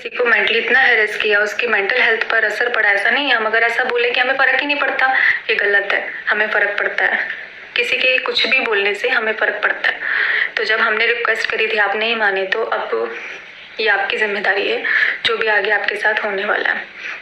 किसी को मेंटली इतना हैरेस किया, उसकी मेंटल हेल्थ पर असर पड़ा, ऐसा नहीं है। हम अगर ऐसा बोले कि हमें फ़र्क ही नहीं पड़ता, ये गलत है। हमें फ़र्क पड़ता है, किसी के कुछ भी बोलने से हमें फ़र्क पड़ता है। तो जब हमने रिक्वेस्ट करी थी, आप नहीं माने, तो अब ये आपकी जिम्मेदारी है, जो भी आगे आपके साथ होने वाला है।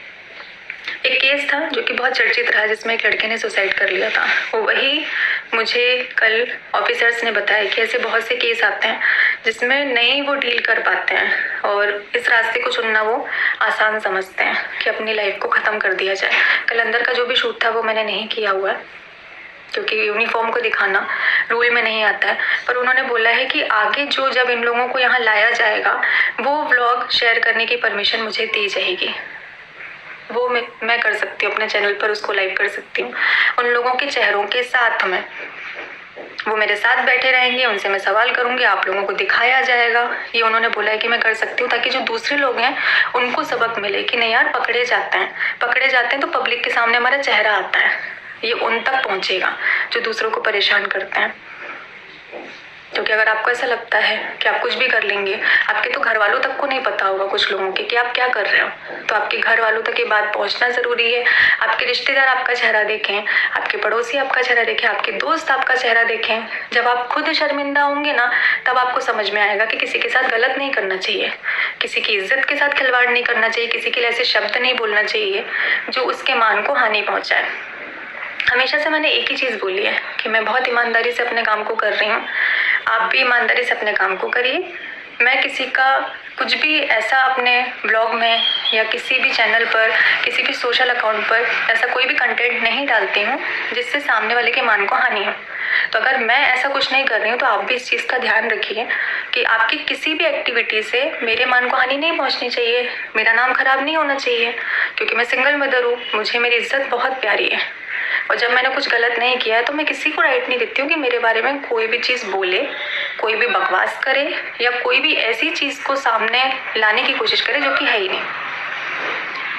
एक केस था जो कि बहुत चर्चित रहा, जिसमें एक लड़के ने सुसाइड कर लिया था। वो वही मुझे कल ऑफिसर्स ने बताया कि ऐसे बहुत से केस आते हैं जिसमें नहीं वो डील कर पाते हैं और इस रास्ते को चुनना वो आसान समझते हैं कि अपनी लाइफ को ख़त्म कर दिया जाए। कल अंदर का जो भी शूट था वो मैंने नहीं किया हुआ है, क्योंकि यूनिफॉर्म को दिखाना रूल में नहीं आता है। पर उन्होंने बोला है कि आगे जो जब इन लोगों को यहाँ लाया जाएगा, वो व्लॉग शेयर करने की परमिशन मुझे दी जाएगी। वो मैं कर सकती हूँ, अपने चैनल पर उसको लाइव कर सकती हूँ उन लोगों के चेहरों के साथ में। वो मेरे साथ बैठे रहेंगे, उनसे मैं सवाल करूँगी, आप लोगों को दिखाया जाएगा। ये उन्होंने बोला है कि मैं कर सकती हूँ, ताकि जो दूसरे लोग हैं उनको सबक मिले कि नहीं यार, पकड़े जाते हैं तो पब्लिक के सामने हमारा चेहरा आता है, ये उन तक पहुँचेगा जो दूसरों को परेशान करते हैं। क्योंकि अगर आपको ऐसा लगता है कि आप कुछ भी कर लेंगे, आपके तो घर वालों तक को नहीं पता होगा कुछ लोगों के कि आप क्या कर रहे हो, तो आपके घर वालों तक ये बात पहुंचना ज़रूरी है। आपके रिश्तेदार आपका चेहरा देखें, आपके पड़ोसी आपका चेहरा देखें, आपके दोस्त आपका चेहरा देखें। जब आप खुद शर्मिंदा होंगे ना, तब आपको समझ में आएगा कि किसी के साथ गलत नहीं करना चाहिए, किसी की इज्जत के साथ खिलवाड़ नहीं करना चाहिए, किसी के लिए ऐसे शब्द नहीं बोलना चाहिए जो उसके मान को हानि पहुँचाए। हमेशा से मैंने एक ही चीज़ बोली है कि मैं बहुत ईमानदारी से अपने काम को कर रही हूँ, आप भी ईमानदारी से अपने काम को करिए। मैं किसी का कुछ भी ऐसा अपने ब्लॉग में या किसी भी चैनल पर, किसी भी सोशल अकाउंट पर ऐसा कोई भी कंटेंट नहीं डालती हूँ जिससे सामने वाले के मान को हानि हो। तो अगर मैं ऐसा कुछ नहीं कर रही हूँ, तो आप भी इस चीज़ का ध्यान रखिए कि आपकी किसी भी एक्टिविटी से मेरे मान को हानि नहीं पहुँचनी चाहिए, मेरा नाम खराब नहीं होना चाहिए। क्योंकि मैं सिंगल मदर हूँ, मुझे मेरी इज्जत बहुत प्यारी है, और जब मैंने कुछ गलत नहीं किया है तो मैं किसी को राइट नहीं देती हूँ कि मेरे बारे में कोई भी चीज़ बोले, कोई भी बकवास करे, या कोई भी ऐसी चीज़ को सामने लाने की कोशिश करे जो कि है ही नहीं।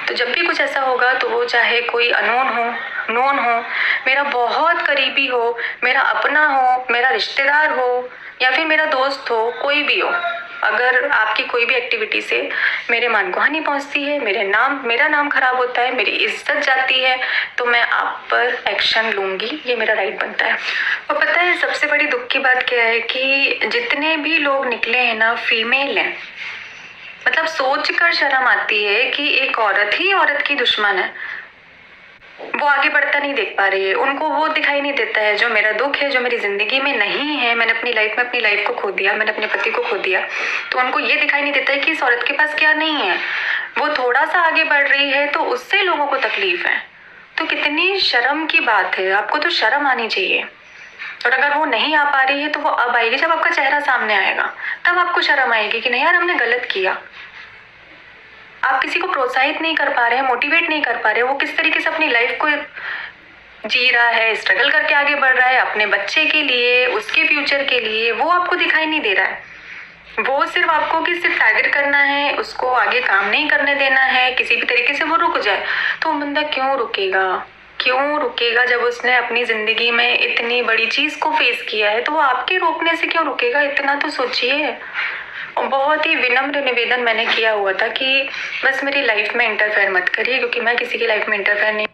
तो जब भी कुछ ऐसा होगा, तो वो चाहे कोई अननोन हो, नोन हो, मेरा बहुत करीबी हो, मेरा अपना हो, मेरा रिश्तेदार हो, या फिर मेरा दोस्त हो, कोई भी हो, अगर आपकी कोई भी एक्टिविटी से मेरे मान को हानि पहुंचती है, मेरा नाम खराब होता है, मेरी इज्जत जाती है, तो मैं आप पर एक्शन लूँगी, ये मेरा राइट बनता है। और पता है सबसे बड़ी दुख की बात क्या है कि जितने भी लोग निकले हैं ना, फीमेल हैं। मतलब सोच कर शर्म आती है कि एक औरत ही औरत की दुश्मन है। वो आगे बढ़ता नहीं देख पा रही है, उनको वो दिखाई नहीं देता है जो मेरा दुख है, जो मेरी ज़िंदगी में नहीं है। मैंने अपनी लाइफ में अपनी लाइफ को खो दिया, मैंने अपने पति को खो दिया, तो उनको ये दिखाई नहीं देता है कि इस औरत के पास क्या नहीं है। वो थोड़ा सा आगे बढ़ रही है तो उससे लोगों को तकलीफ है। तो कितनी शर्म की बात है, आपको तो शर्म आनी चाहिए। और अगर वो नहीं आ पा रही है तो वो अब आएगी, जब आपका चेहरा सामने आएगा तब आपको शर्म आएगी कि नहीं यार, हमने गलत किया। आप किसी को प्रोत्साहित नहीं कर पा रहे हैं, मोटिवेट नहीं कर पा रहे हैं, वो किस तरीके से अपनी लाइफ को जी रहा है, स्ट्रगल करके आगे बढ़ रहा है अपने बच्चे के लिए, उसके फ्यूचर के लिए, वो आपको दिखाई नहीं दे रहा है। वो सिर्फ आपको कि सिर्फ टारगेट करना है, उसको आगे काम नहीं करने देना है, किसी भी तरीके से वो रुक जाए। तो वो बंदा क्यों रुकेगा जब उसने अपनी ज़िंदगी में इतनी बड़ी चीज़ को फेस किया है, तो वो आपके रोकने से क्यों रुकेगा? इतना तो सोचिए। और बहुत ही विनम्र निवेदन मैंने किया हुआ था कि बस मेरी लाइफ में इंटरफेयर मत करिए, क्योंकि मैं किसी की लाइफ में इंटरफेयर नहीं